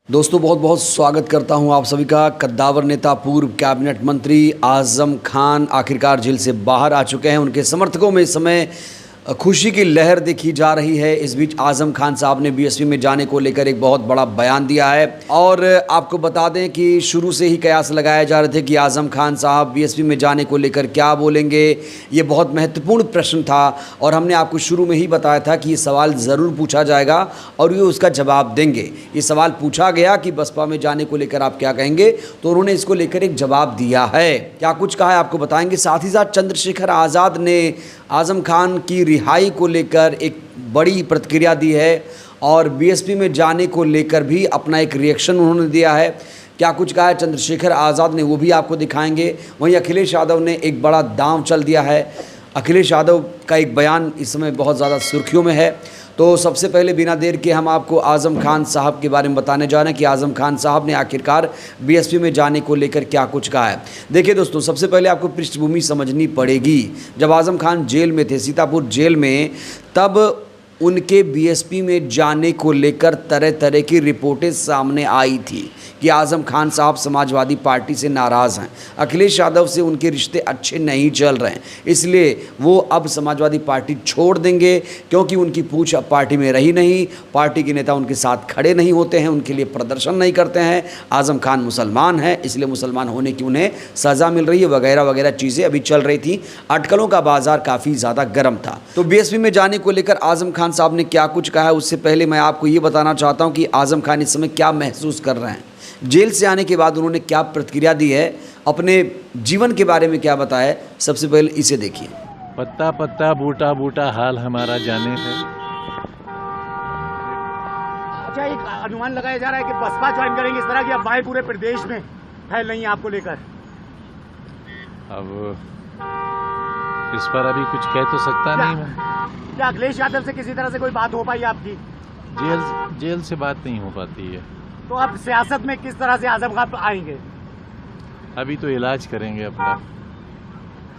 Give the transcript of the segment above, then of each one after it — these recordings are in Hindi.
दोस्तों बहुत बहुत स्वागत करता हूं आप सभी का। कद्दावर नेता पूर्व कैबिनेट मंत्री आजम खान आखिरकार जेल से बाहर आ चुके हैं। उनके समर्थकों में इस समय खुशी की लहर देखी जा रही है। इस बीच आजम खान साहब ने बीएसपी में जाने को लेकर एक बहुत बड़ा बयान दिया है और आपको बता दें कि शुरू से ही कयास लगाए जा रहे थे कि आजम खान साहब बीएसपी में जाने को लेकर क्या बोलेंगे। ये बहुत महत्वपूर्ण प्रश्न था और हमने आपको शुरू में ही बताया था कि ये सवाल ज़रूर पूछा जाएगा और ये उसका जवाब देंगे। ये सवाल पूछा गया कि बसपा में जाने को लेकर आप क्या कहेंगे, तो उन्होंने इसको लेकर एक जवाब दिया है। क्या कुछ कहा है आपको बताएंगे। साथ ही साथ चंद्रशेखर आज़ाद ने आजम खान की रिहाई को लेकर एक बड़ी प्रतिक्रिया दी है और बीएसपी में जाने को लेकर भी अपना एक रिएक्शन उन्होंने दिया है। क्या कुछ कहा है चंद्रशेखर आज़ाद ने वो भी आपको दिखाएंगे। वहीं अखिलेश यादव ने एक बड़ा दांव चल दिया है। अखिलेश यादव का एक बयान इस समय बहुत ज़्यादा सुर्खियों में है। तो सबसे पहले बिना देर के हम आपको आजम खान साहब के बारे में बताने जा रहे हैं कि आजम खान साहब ने आखिरकार बीएसपी में जाने को लेकर क्या कुछ कहा है। देखिए दोस्तों, सबसे पहले आपको पृष्ठभूमि समझनी पड़ेगी। जब आजम खान जेल में थे, सीतापुर जेल में, तब उनके बीएसपी में जाने को लेकर तरह तरह की रिपोर्टें सामने आई थी कि आजम खान साहब समाजवादी पार्टी से नाराज़ हैं, अखिलेश यादव से उनके रिश्ते अच्छे नहीं चल रहे हैं, इसलिए वो अब समाजवादी पार्टी छोड़ देंगे क्योंकि उनकी पूछ अब पार्टी में रही नहीं। पार्टी के नेता उनके साथ खड़े नहीं होते हैं, उनके लिए प्रदर्शन नहीं करते हैं। आजम खान मुसलमान है, इसलिए मुसलमान होने की उन्हें सज़ा मिल रही है, वगैरह वगैरह चीज़ें अभी चल रही थी। अटकलों का बाजार काफ़ी ज़्यादा गर्म था। तो बीएसपी में जाने को लेकर आजम खान साहब ने क्या कुछ कहा है, उससे पहले मैं आपको ये बताना चाहता हूँ कि आजम खान इस समय क्या महसूस कर रहे हैं। जेल से आने के बाद उन्होंने क्या प्रतिक्रिया दी है, अपने जीवन के बारे में क्या बताया है, सबसे पहले इसे देखिए। पत्ता पत्ता बूटा बूटा हाल हमारा जाने है। अच्छा, एक अनुमान लगाया जा रहा है कि बसपा ज्वाइन करेंगे, इस तरह की अफवाहें पूरे प्रदेश में फैल रही हैं आपको लेकर। अब इस पर अभी कुछ कह तो सकता नहीं मैं। क्या अखिलेश यादव से किसी तरह से कोई बात हो पाई आपकी? जेल से बात नहीं हो पाती है। तो अब सियासत में किस तरह से आजम खान आएंगे? अभी तो इलाज करेंगे, अपना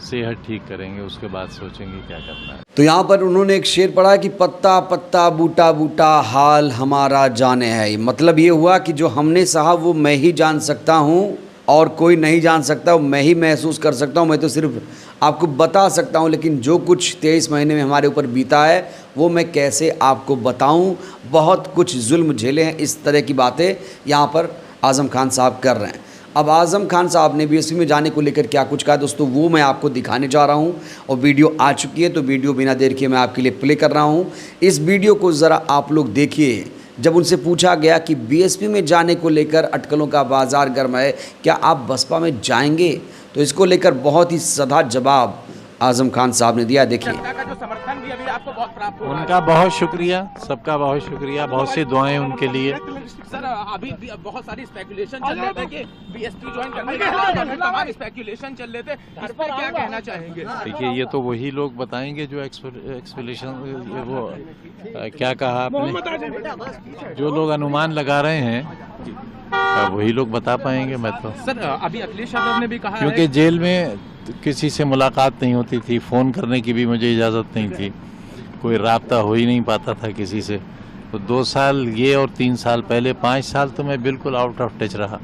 सेहत ठीक करेंगे, उसके बाद सोचेंगे क्या करना है। तो यहाँ पर उन्होंने एक शेर पढ़ा कि पत्ता पत्ता बूटा बूटा हाल हमारा जाने है। मतलब ये हुआ कि जो हमने सहा वो मैं ही जान सकता हूँ और कोई नहीं जान सकता, मैं ही महसूस कर सकता हूँ। मैं तो सिर्फ आपको बता सकता हूँ, लेकिन जो कुछ 23 महीने में हमारे ऊपर बीता है वो मैं कैसे आपको बताऊँ। बहुत कुछ जुल्म झेले हैं, इस तरह की बातें यहाँ पर आजम खान साहब कर रहे हैं। अब आजम खान साहब ने बीएसपी में जाने को लेकर क्या कुछ कहा दोस्तों, वो मैं आपको दिखाने जा रहा हूँ और वीडियो आ चुकी है। तो वीडियो बिना देर के मैं आपके लिए प्ले कर रहा हूँ। इस वीडियो को ज़रा आप लोग देखिए। जब उनसे पूछा गया कि बीएसपी में जाने को लेकर अटकलों का बाजार गर्म है, क्या आप बसपा में जाएंगे, तो इसको लेकर बहुत ही सधा जवाब आजम खान साहब ने दिया। देखिए। जो समर्थन भी अभी आपको बहुत प्राप्त हुआ है। उनका बहुत शुक्रिया, सबका बहुत शुक्रिया, बहुत सी दुआएं उनके लिए। सर, अभी बहुत सारी स्पेकुलेशन चल रहे थे कि बीएसपी ज्वाइन करने के बाद तमाम स्पेकुलेशन चल रहे थे, इस पर क्या कहना चाहेंगे? देखिए, ये तो वही लोग बताएंगे जो एक्सपेक्टेशन, वो क्या कहा आपने, जो लोग अनुमान लगा रहे हैं वही लोग बता पाएंगे। मैं तो सर, अभी अखिलेश यादव ने भी कहा क्योंकि जेल में किसी से मुलाकात नहीं होती थी, फ़ोन करने की भी मुझे इजाज़त नहीं थी, कोई राब्ता हो ही नहीं पाता था किसी से। तो 2 साल ये और 3 साल पहले 5 साल तो मैं बिल्कुल आउट ऑफ टच रहा,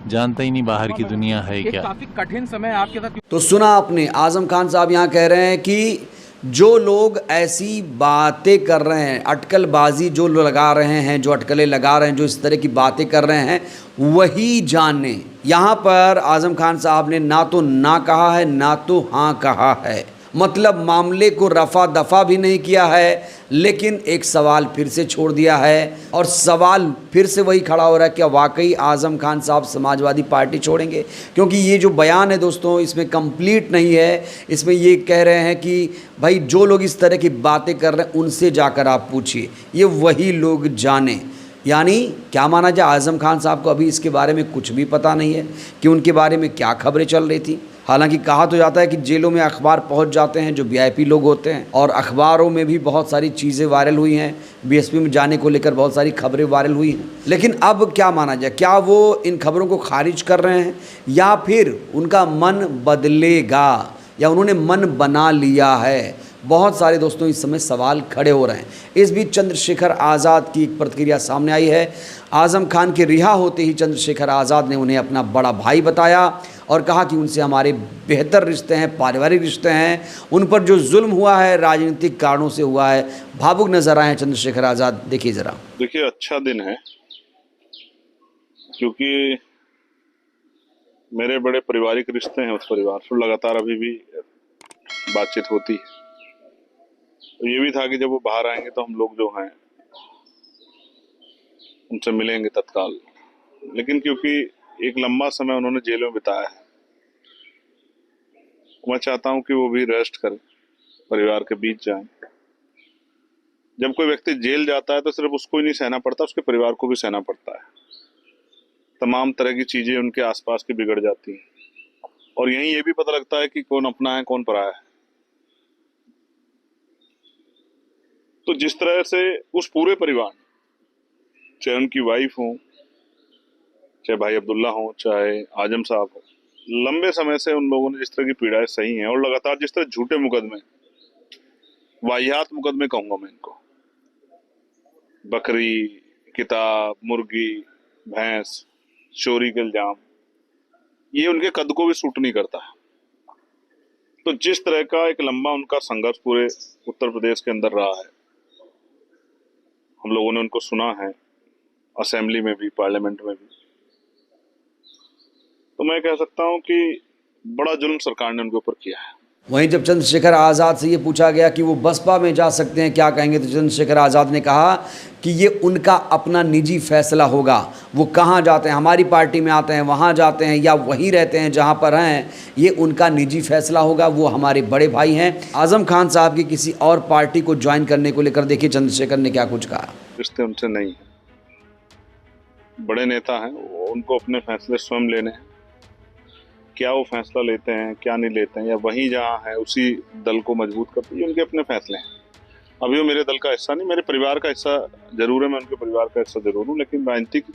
जानता ही नहीं बाहर की दुनिया है क्या। काफी कठिन समय आपके साथ। तो सुना आपने, आजम खान साहब यहाँ कह रहे हैं कि जो लोग ऐसी बातें कर रहे हैं, अटकलबाजी जो लगा रहे हैं, जो अटकलें लगा रहे हैं, जो इस तरह की बातें कर रहे हैं, वही जाने। यहाँ पर आजम खान साहब ने ना तो ना कहा है, ना तो हाँ कहा है। मतलब मामले को रफा दफा भी नहीं किया है, लेकिन एक सवाल फिर से छोड़ दिया है और सवाल फिर से वही खड़ा हो रहा है, क्या वाकई आजम खान साहब समाजवादी पार्टी छोड़ेंगे। क्योंकि ये जो बयान है दोस्तों, इसमें कंप्लीट नहीं है। इसमें ये कह रहे हैं कि भाई जो लोग इस तरह की बातें कर रहे हैं उनसे जाकर आप पूछिए, ये वही लोग जाने। यानी क्या माना जाए, आजम खान साहब को अभी इसके बारे में कुछ भी पता नहीं है कि उनके बारे में क्या खबरें चल रही थी। हालांकि कहा तो जाता है कि जेलों में अखबार पहुंच जाते हैं जो वीआईपी लोग होते हैं, और अखबारों में भी बहुत सारी चीज़ें वायरल हुई हैं। बीएसपी में जाने को लेकर बहुत सारी खबरें वायरल हुई हैं। लेकिन अब क्या माना जाए, क्या वो इन खबरों को खारिज कर रहे हैं या फिर उनका मन बदलेगा या उन्होंने मन बना लिया है। बहुत सारे दोस्तों इस समय सवाल खड़े हो रहे हैं। इस बीच चंद्रशेखर आज़ाद की एक प्रतिक्रिया सामने आई है। आज़म खान के रिहा होते ही चंद्रशेखर आज़ाद ने उन्हें अपना बड़ा भाई बताया और कहा कि उनसे हमारे बेहतर रिश्ते हैं, पारिवारिक रिश्ते हैं। उन पर जो जुल्म हुआ है राजनीतिक कारणों से हुआ है। भावुक नजर आए हैं चंद्रशेखर आज़ाद, देखिए ज़रा। देखिए, अच्छा दिन है क्योंकि मेरे बड़े पारिवारिक रिश्ते हैं उस परिवार से, लगातार अभी भी बातचीत होती है। तो ये भी था कि जब वो बाहर आएंगे तो हम लोग जो हैं उनसे मिलेंगे तत्काल, लेकिन क्योंकि एक लंबा समय उन्होंने जेल में बिताया है, मैं चाहता हूं कि वो भी रेस्ट करें, परिवार के बीच जाएं। जब कोई व्यक्ति जेल जाता है तो सिर्फ उसको ही नहीं सहना पड़ता, उसके परिवार को भी सहना पड़ता है। तमाम तरह की चीजें उनके आसपास की बिगड़ जाती हैं और यहीं ये भी पता लगता है कि कौन अपना है कौन पराया है। तो जिस तरह से उस पूरे परिवार, चाहे उनकी वाइफ हो, चाहे भाई अब्दुल्ला हो, चाहे आजम साहब हो, लंबे समय से उन लोगों ने जिस तरह की पीड़ाएं सही हैं और लगातार जिस तरह झूठे मुकदमे, वाहियात मुकदमे कहूंगा मैं इनको, बकरी, किताब, मुर्गी, भैंस, चोरी के इल्जाम, ये उनके कद को भी सूट नहीं करता। तो जिस तरह का एक लंबा उनका संघर्ष पूरे उत्तर प्रदेश के अंदर रहा है, हम लोगों ने उनको सुना है असेंबली में भी, पार्लियामेंट में भी, तो मैं कह सकता हूं कि बड़ा जुल्म सरकार ने उनके ऊपर किया है। वहीं जब चंद्रशेखर आज़ाद से ये पूछा गया कि वो बसपा में जा सकते हैं, क्या कहेंगे, तो चंद्रशेखर आज़ाद ने कहा कि ये उनका अपना निजी फैसला होगा। वो कहाँ जाते हैं, हमारी पार्टी में आते हैं, वहाँ जाते हैं, या वहीं रहते हैं जहाँ पर हैं, ये उनका निजी फैसला होगा। वो हमारे बड़े भाई हैं। आज़म खान साहब की किसी और पार्टी को ज्वाइन करने को लेकर देखिए चंद्रशेखर ने क्या कुछ कहा। रिश्ते उनसे नहीं है, बड़े नेता हैं, उनको अपने फैसले स्वयं लेने हैं। क्या वो फैसला लेते हैं, क्या नहीं लेते हैं, या वहीं जहाँ है उसी दल को मजबूत करते हैं, ये उनके अपने फैसले हैं। अभी वो मेरे दल का हिस्सा नहीं, मेरे परिवार का हिस्सा जरूर है, मैं उनके परिवार का हिस्सा जरूर हूँ, लेकिन राजनीतिक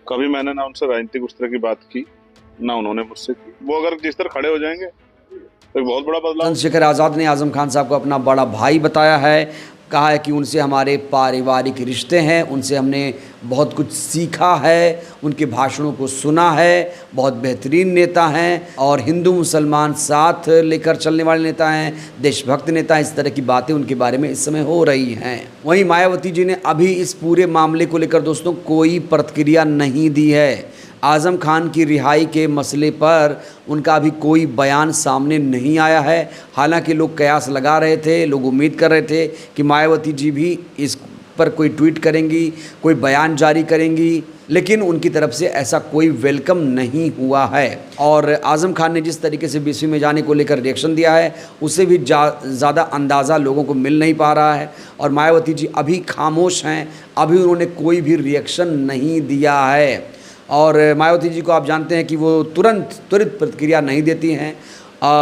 कभी मैंने ना उनसे राजनीतिक उस तरह की बात की, ना उन्होंने मुझसे की। वो अगर जिस तरह खड़े हो जाएंगे तो एक बहुत बड़ा बदलाव। चंद्रशेखर आज़ाद ने आज़म खान साहब को अपना बड़ा भाई बताया है। कहा है कि उनसे हमारे पारिवारिक रिश्ते हैं, उनसे हमने बहुत कुछ सीखा है, उनके भाषणों को सुना है, बहुत बेहतरीन नेता हैं और हिंदू मुसलमान साथ लेकर चलने वाले नेता हैं, देशभक्त नेता हैं। इस तरह की बातें उनके बारे में इस समय हो रही हैं। वहीं मायावती जी ने अभी इस पूरे मामले को लेकर दोस्तों कोई प्रतिक्रिया नहीं दी है। आज़म खान की रिहाई के मसले पर उनका अभी कोई बयान सामने नहीं आया है। हालांकि लोग कयास लगा रहे थे, लोग उम्मीद कर रहे थे कि मायावती जी भी इस पर कोई ट्वीट करेंगी, कोई बयान जारी करेंगी, लेकिन उनकी तरफ से ऐसा कोई वेलकम नहीं हुआ है। और आज़म खान ने जिस तरीके से बीएसपी में जाने को लेकर रिएक्शन दिया है, उससे भी ज़्यादा अंदाज़ा लोगों को मिल नहीं पा रहा है। और मायावती जी अभी खामोश हैं, अभी उन्होंने कोई भी रिएक्शन नहीं दिया है। और मायावती जी को आप जानते हैं कि वो त्वरित प्रतिक्रिया नहीं देती हैं।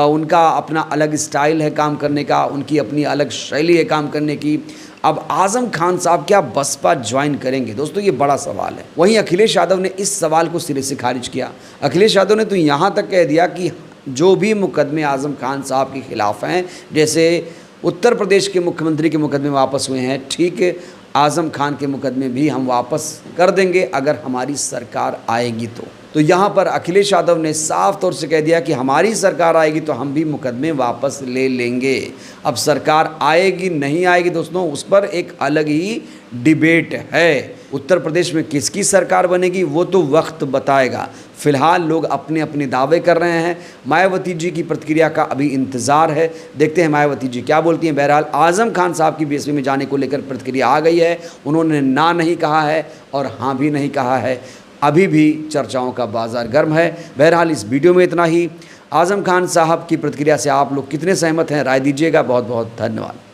उनका अपना अलग स्टाइल है काम करने का, उनकी अपनी अलग शैली है काम करने की। अब आज़म खान साहब क्या बसपा ज्वाइन करेंगे? दोस्तों ये बड़ा सवाल है। वहीं अखिलेश यादव ने इस सवाल को सिरे से खारिज किया। अखिलेश यादव ने तो यहाँ तक कह दिया कि जो भी मुकदमे आज़म खान साहब के खिलाफ हैं, जैसे उत्तर प्रदेश के मुख्यमंत्री के मुकदमे वापस हुए हैं, ठीक आज़म खान के मुकदमे भी हम वापस कर देंगे अगर हमारी सरकार आएगी तो यहाँ पर अखिलेश यादव ने साफ तौर से कह दिया कि हमारी सरकार आएगी तो हम भी मुकदमे वापस ले लेंगे। अब सरकार आएगी नहीं आएगी दोस्तों, उस पर एक अलग ही डिबेट है। उत्तर प्रदेश में किसकी सरकार बनेगी वो तो वक्त बताएगा। फिलहाल लोग अपने अपने दावे कर रहे हैं। मायावती जी की प्रतिक्रिया का अभी इंतज़ार है, देखते हैं मायावती जी क्या बोलती हैं। बहरहाल आज़म खान साहब की बीएसपी में जाने को लेकर प्रतिक्रिया आ गई है। उन्होंने ना नहीं कहा है और हाँ भी नहीं कहा है। अभी भी चर्चाओं का बाजार गर्म है। बहरहाल इस वीडियो में इतना ही। आज़म खान साहब की प्रतिक्रिया से आप लोग कितने सहमत हैं, राय दीजिएगा। बहुत बहुत धन्यवाद।